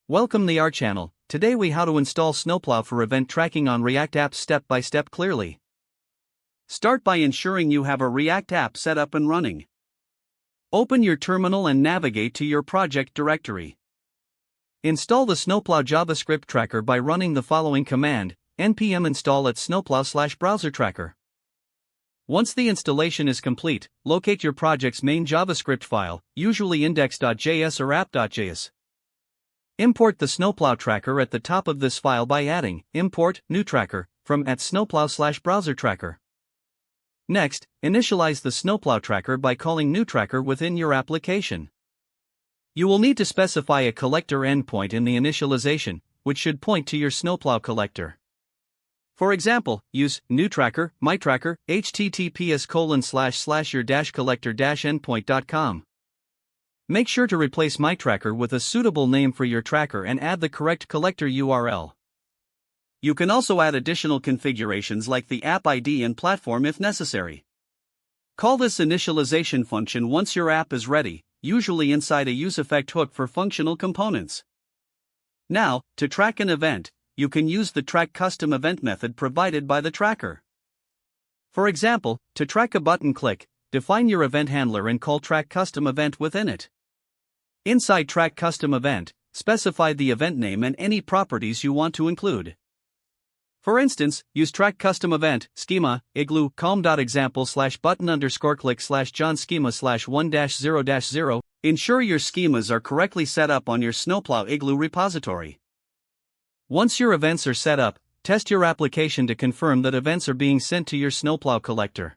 Welcome to our channel. Today we how to install Snowplow for event tracking on React apps step by step clearly. Start by ensuring you have a React app set up and running. Open your terminal and navigate to your project directory. Install the Snowplow JavaScript tracker by running the following command, npm install at snowplow/browsertracker. Once the installation is complete, locate your project's main JavaScript file, usually index.js or app.js. Import the Snowplow tracker at the top of this file by adding import new tracker from @snowplow/browsertracker. Next, initialize the Snowplow tracker by calling new tracker within your application. You will need to specify a collector endpoint in the initialization, which should point to your Snowplow collector. For example, use new tracker mytracker https://your-collector-endpoint.com. Make sure to replace mytracker with a suitable name for your tracker and add the correct collector URL. You can also add additional configurations like the app ID and platform if necessary. Call this initialization function once your app is ready, usually inside a useEffect hook for functional components. Now, to track an event, you can use the track custom event method provided by the tracker. For example, to track a button click, define your event handler and call track custom event within it. Inside track custom event, specify the event name and any properties you want to include. For instance, use track custom event schema igloo calm.example/button_click/john schema/1-0-0. Ensure your schemas are correctly set up on your Snowplow Igloo repository. Once your events are set up, test your application to confirm that events are being sent to your Snowplow collector.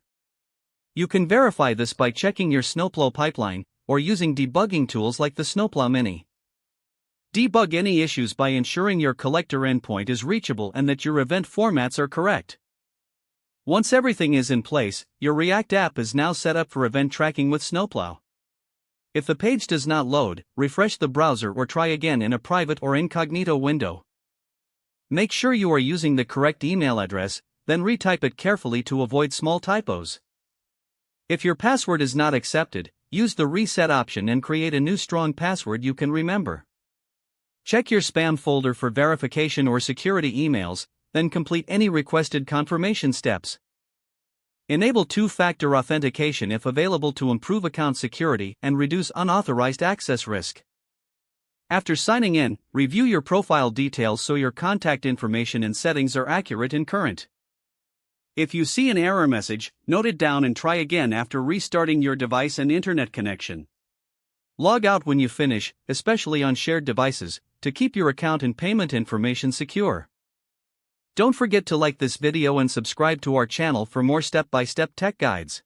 You can verify this by checking your Snowplow pipeline or using debugging tools like the Snowplow Mini. Debug any issues by ensuring your collector endpoint is reachable and that your event formats are correct. Once everything is in place, your React app is now set up for event tracking with Snowplow. If the page does not load, refresh the browser or try again in a private or incognito window. Make sure you are using the correct email address, then retype it carefully to avoid small typos. If your password is not accepted, use the reset option and create a new strong password you can remember. Check your spam folder for verification or security emails, then complete any requested confirmation steps. Enable two-factor authentication if available to improve account security and reduce unauthorized access risk. After signing in, review your profile details so your contact information and settings are accurate and current. If you see an error message, note it down and try again after restarting your device and internet connection. Log out when you finish, especially on shared devices, to keep your account and payment information secure. Don't forget to like this video and subscribe to our channel for more step-by-step tech guides.